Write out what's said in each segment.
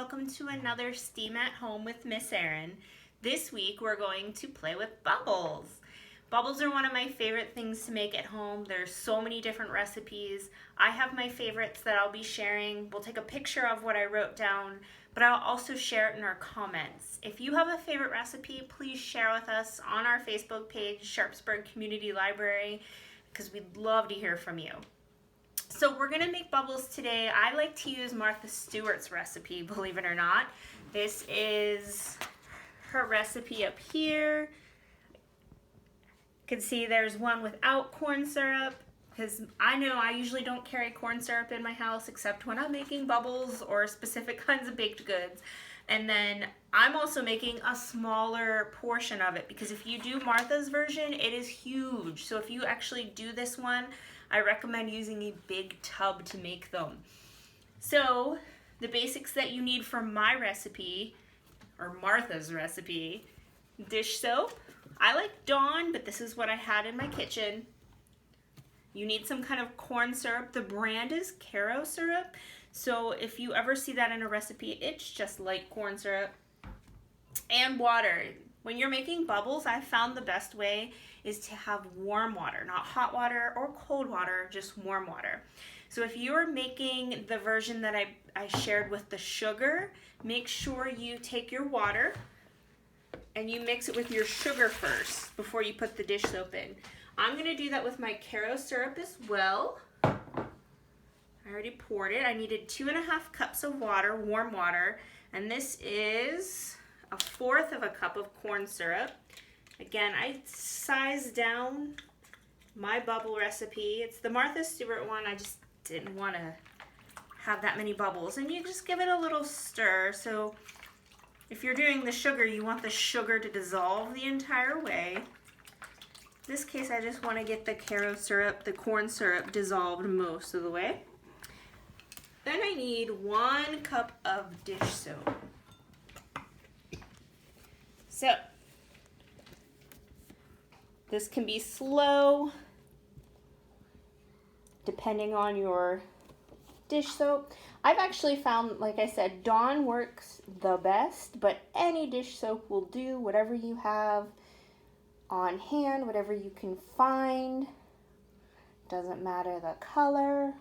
welcome to another STEAM at Home with Miss Erin. This week we're going to play with bubbles. Bubbles are one of my favorite things to make at home. There's so many different recipes. I have my favorites that I'll be sharing. We'll take a picture of what I wrote down, but I'll also share it in our comments. If you have a favorite recipe, please share with us on our Facebook page, Sharpsburg Community Library, because we'd love to hear from you. So we're gonna make bubbles today. I like to use Martha Stewart's recipe, believe it or not. This is her recipe up here. You can see there's one without corn syrup, because I know I usually don't carry corn syrup in my house except when I'm making bubbles or specific kinds of baked goods. And then I'm also making a smaller portion of it, because if you do Martha's version, it is huge. So if you actually do this one, I recommend using a big tub to make them. So the basics that you need for my recipe, or Martha's recipe: dish soap. I like Dawn, but this is what I had in my kitchen. You need some kind of corn syrup. The brand is Caro syrup. So if you ever see that in a recipe, it's just like corn syrup. And water. When you're making bubbles, I found the best way is to have warm water, not hot water or cold water, just warm water. So if you're making the version that I shared with the sugar, make sure you take your water and you mix it with your sugar first before you put the dish soap in. I'm gonna do that with my Caro syrup as well. I already poured it. I needed 2½ cups of water, warm water, and this is 1/4 of a cup of corn syrup. Again, I sized down my bubble recipe. It's the Martha Stewart one. I just didn't want to have that many bubbles. And you just give it a little stir. So if you're doing the sugar, you want the sugar to dissolve the entire way. In this case, I just want to get the Caro syrup, the corn syrup, dissolved most of the way. Then I need 1 cup of dish soap. So this can be slow depending on your dish soap. I've actually found, like I said, Dawn works the best, but any dish soap will do, whatever you have on hand, whatever you can find. Doesn't matter the color.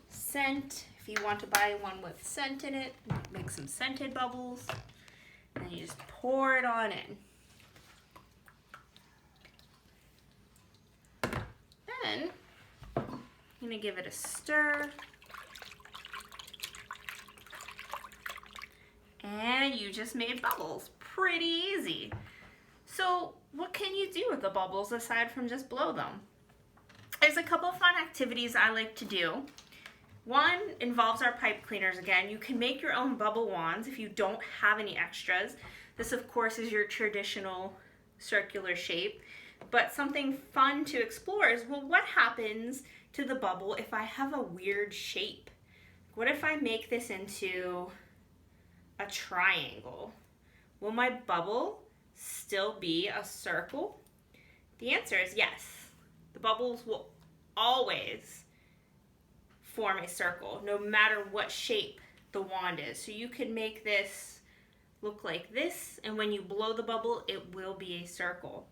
Scent, if you want to buy one with scent in it, make some scented bubbles. And you just pour it on in. Then I'm gonna give it a stir. And you just made bubbles. Pretty easy. So what can you do with the bubbles aside from just blow them? There's a couple fun activities I like to do. One involves our pipe cleaners again. You can make your own bubble wands if you don't have any extras. This, of course, is your traditional circular shape. But something fun to explore is, well, what happens to the bubble if I have a weird shape? What if I make this into a triangle? Will my bubble still be a circle? The answer is yes. The bubbles will always form a circle, no matter what shape the wand is. So you can make this look like this, and when you blow the bubble, it will be a circle.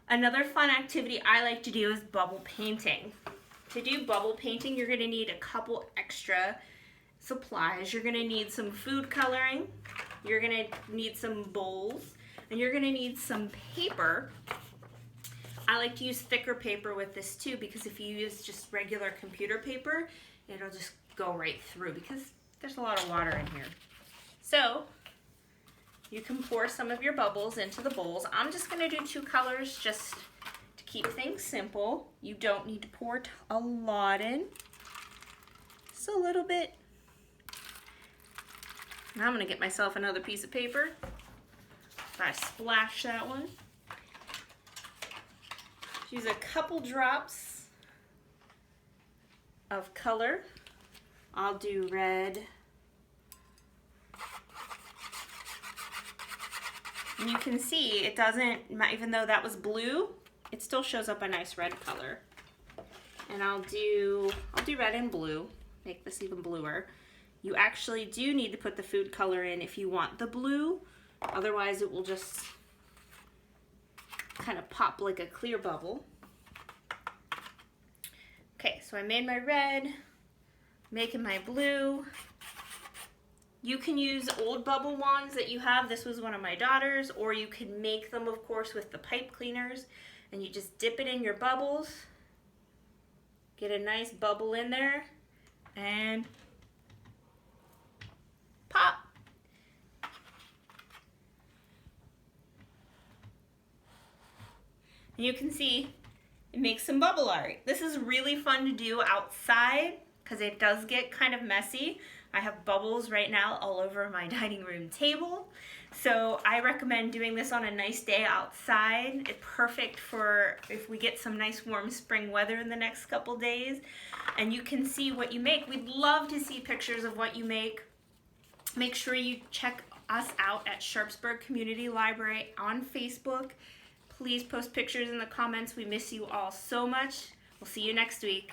Another fun activity I like to do is bubble painting. To do bubble painting, you're gonna need a couple extra supplies. You're gonna need some food coloring, you're gonna need some bowls, and you're gonna need some paper. I like to use thicker paper with this too, because if you use just regular computer paper, it'll just go right through because there's a lot of water in here. So you can pour some of your bubbles into the bowls. I'm just gonna do 2 colors just to keep things simple. You don't need to pour a lot in, just a little bit. Now I'm gonna get myself another piece of paper. I splash that one. Use a couple drops of color. I'll do red. And you can see it doesn't, even though that was blue, it still shows up a nice red color. And I'll do red and blue. make this even bluer. You actually do need to put the food color in if you want the blue. Otherwise it will just kind of pop like a clear bubble. Okay, so I made my red, making my blue. You can use old bubble wands that you have. This was one of my daughter's, or you can make them, of course, with the pipe cleaners, and you just dip it in your bubbles, get a nice bubble in there, and pop. And you can see it makes some bubble art. This is really fun to do outside because it does get kind of messy. I have bubbles right now all over my dining room table. So I recommend doing this on a nice day outside. It's perfect for if we get some nice warm spring weather in the next couple days. And you can see what you make. We'd love to see pictures of what you make. Make sure you check us out at Sharpsburg Community Library on Facebook. Please post pictures in the comments. We miss you all so much. We'll see you next week.